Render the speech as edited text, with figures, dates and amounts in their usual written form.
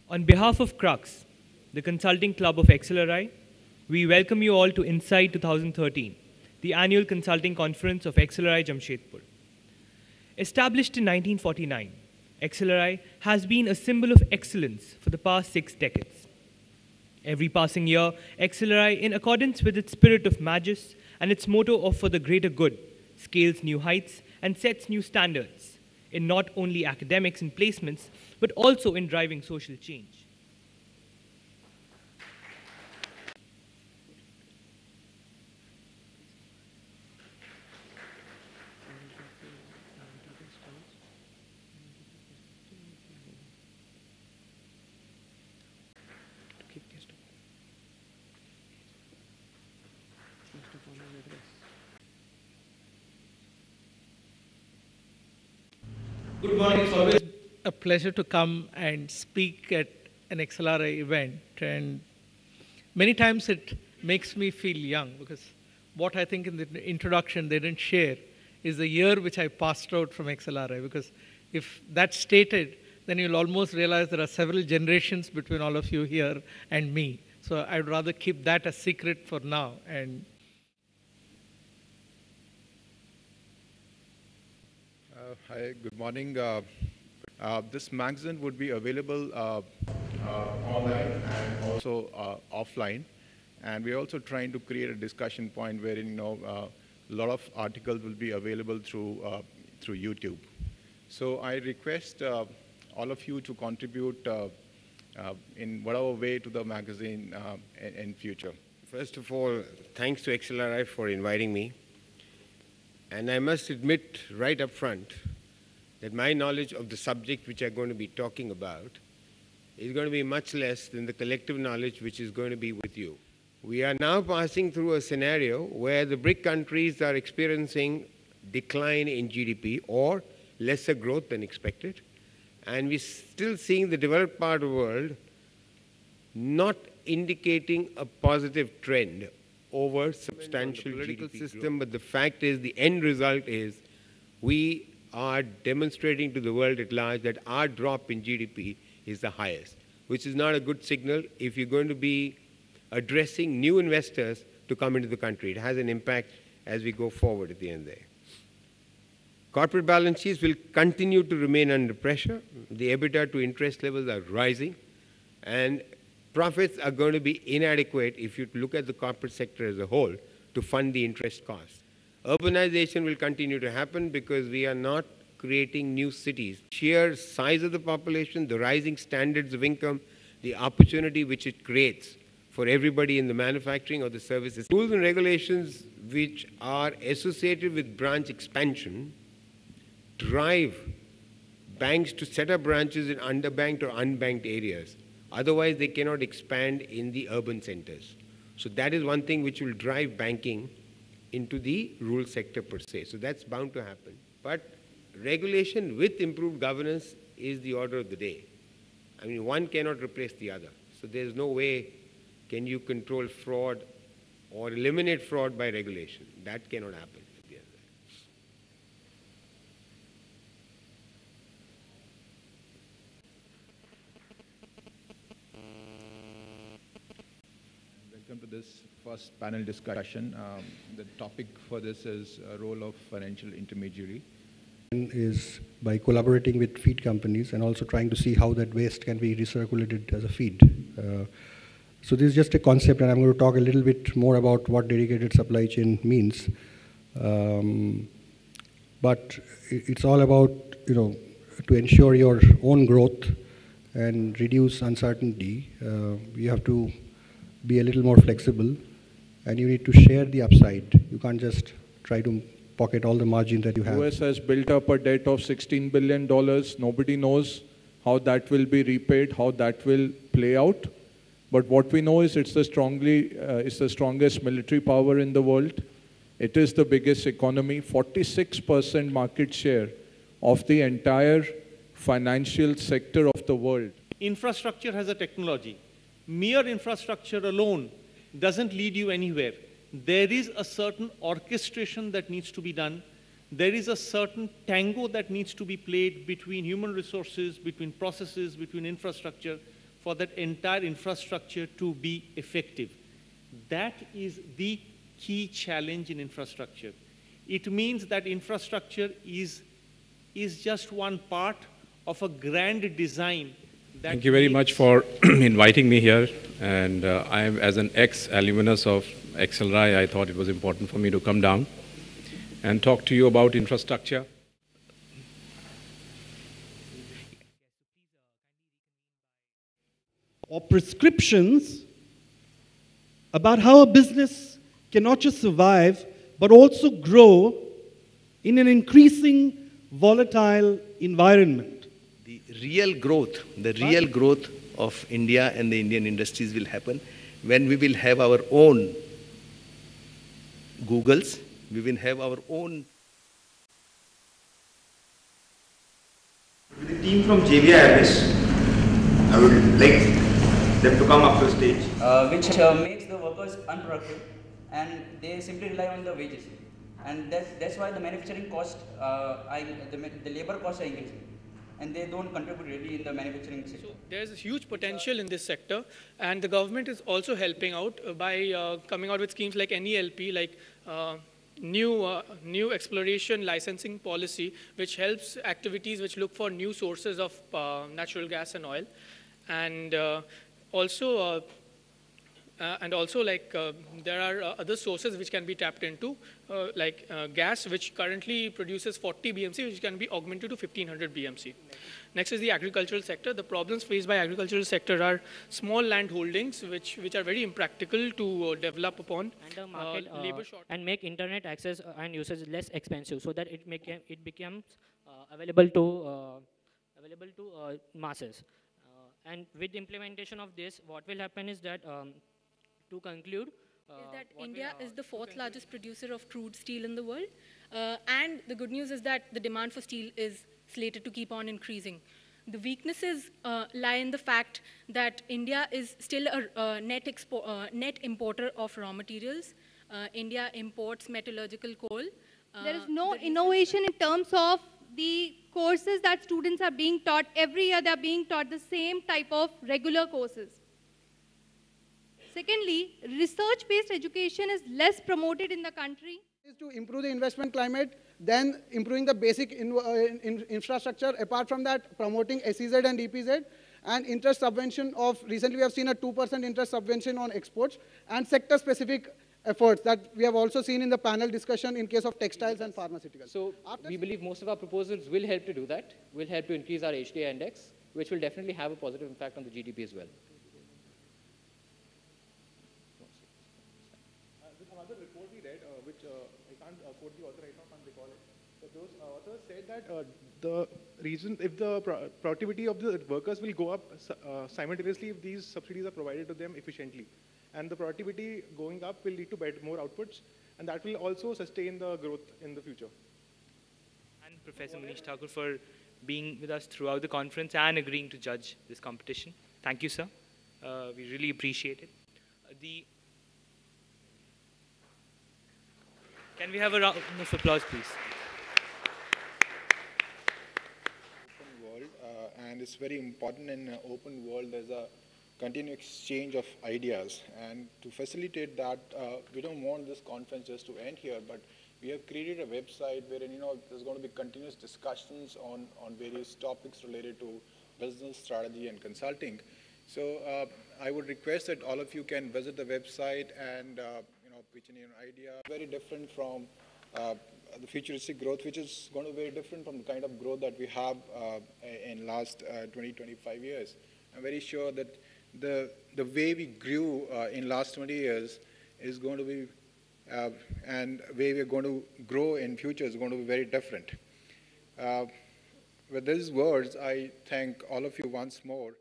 On behalf of Crux, the consulting club of XLRI, we welcome you all to Insight 2013, the annual consulting conference of XLRI Jamshedpur. Established in 1949, XLRI has been a symbol of excellence for the past 6 decades. Every passing year, XLRI, in accordance with its spirit of Magis and its motto of for the greater good, scales new heights and sets new standards in not only academics and placements, but also in driving social change. Good morning. It's always a pleasure to come and speak at an XLRI event. And many times it makes me feel young because what I think in the introduction they didn't share is the year which I passed out from XLRI. Because if that's stated, then you'll almost realize there are several generations between all of you here and me. So I'd rather keep that a secret for now. And hi, good morning. This magazine would be available online and also offline. And we're also trying to create a discussion point wherein a lot of articles will be available through YouTube. So I request all of you to contribute in whatever way to the magazine in future. First of all, thanks to XLRI for inviting me. And I must admit right up front that my knowledge of the subject which I'm going to be talking about is going to be much less than the collective knowledge which is going to be with you. We are now passing through a scenario where the BRIC countries are experiencing decline in GDP or lesser growth than expected. And we're still seeing the developed part of the world not indicating a positive trend over substantial political system, but the fact is the end result is we are demonstrating to the world at large that our drop in GDP is the highest, which is not a good signal if you're going to be addressing new investors to come into the country. It has an impact as we go forward at the end there. Corporate balance sheets will continue to remain under pressure. The EBITDA to interest levels are rising, and profits are going to be inadequate if you look at the corporate sector as a whole to fund the interest costs. Urbanization will continue to happen because we are not creating new cities. Sheer size of the population, the rising standards of income, the opportunity which it creates for everybody in the manufacturing or the services. Rules and regulations which are associated with branch expansion drive banks to set up branches in underbanked or unbanked areas. Otherwise, they cannot expand in the urban centers. So that is one thing which will drive banking into the rural sector per se. So that's bound to happen. But regulation with improved governance is the order of the day. I mean, one cannot replace the other. So there's no way can you control fraud or eliminate fraud by regulation. That cannot happen. Welcome to this first panel discussion. The topic for this is role of financial intermediary. Is by collaborating with feed companies and also trying to see how that waste can be recirculated as a feed. So this is just a concept, and I'm going to talk a little bit more about what dedicated supply chain means. But it's all about, to ensure your own growth and reduce uncertainty. You have to be a little more flexible, and you need to share the upside. You can't just try to pocket all the margin that you have. US has built up a debt of $16 billion. Nobody knows how that will be repaid, how that will play out. But what we know is it's the strongest military power in the world. It is the biggest economy, 46% market share of the entire financial sector of the world. Infrastructure has a technology. Mere infrastructure alone doesn't lead you anywhere. There is a certain orchestration that needs to be done. There is a certain tango that needs to be played between human resources, between processes, between infrastructure, for that entire infrastructure to be effective. That is the key challenge in infrastructure. It means that infrastructure is just one part of a grand design. Thank you very much for inviting me here. And I am, as an ex-alumnus of Accelerate, I thought it was important for me to come down and talk to you about infrastructure. Or prescriptions about how a business can not just survive, but also grow in an increasing volatile environment. The real growth of India and the Indian industries will happen when we will have our own Googles, we will have our own. With the team from JBI Abyss, I would like them to come up to stage. Which makes the workers unproductive, and they simply rely on the wages. And that's why the manufacturing cost, the labor costs are increasing. And they don't contribute really in the manufacturing sector. So there's a huge potential in this sector, and the government is also helping out by coming out with schemes like NELP, like new exploration licensing policy, which helps activities which look for new sources of natural gas and oil, and also there are other sources which can be tapped into, like gas, which currently produces 40 BMC, which can be augmented to 1500 BMC. Next is the agricultural sector. The problems faced by agricultural sector are small land holdings, which are very impractical to develop upon, and market, labor shortage, and make internet access and usage less expensive, so that it becomes available to masses. And with the implementation of this, what will happen is that, to conclude, is that India is the fourth largest producer of crude steel in the world. And the good news is that the demand for steel is slated to keep on increasing. The weaknesses lie in the fact that India is still a net importer of raw materials. India imports metallurgical coal. There is no innovation in terms of the courses that students are being taught. Every year they are being taught the same type of regular courses. Secondly, research-based education is less promoted in the country. Is to improve the investment climate, then improving the basic infrastructure. Apart from that, promoting SEZ and EPZ, and interest subvention of, recently we have seen a 2% interest subvention on exports, and sector-specific efforts that we have also seen in the panel discussion in case of textiles and pharmaceuticals. So we believe most of our proposals will help to do that, will help to increase our HDI index, which will definitely have a positive impact on the GDP as well. Another report we read, which I can't quote the author right now, can't recall it. But those authors said that the reason, if the productivity of the workers will go up simultaneously if these subsidies are provided to them efficiently. And the productivity going up will lead to more outputs, and that will also sustain the growth in the future. And Professor Manish Thakur for being with us throughout the conference and agreeing to judge this competition. Thank you, sir. We really appreciate it. Can we have a round of applause, please? Open world, and it's very important in an open world. There's a continuous exchange of ideas, and to facilitate that, we don't want this conference just to end here, but we have created a website wherein there's going to be continuous discussions on various topics related to business strategy and consulting. So I would request that all of you can visit the website and pitch in your idea. Very different from the futuristic growth, which is going to be very different from the kind of growth that we have in last 20-25 years. I'm very sure that the way we grew in last 20 years is going to be, and the way we're going to grow in future is going to be very different. With these words, I thank all of you once more.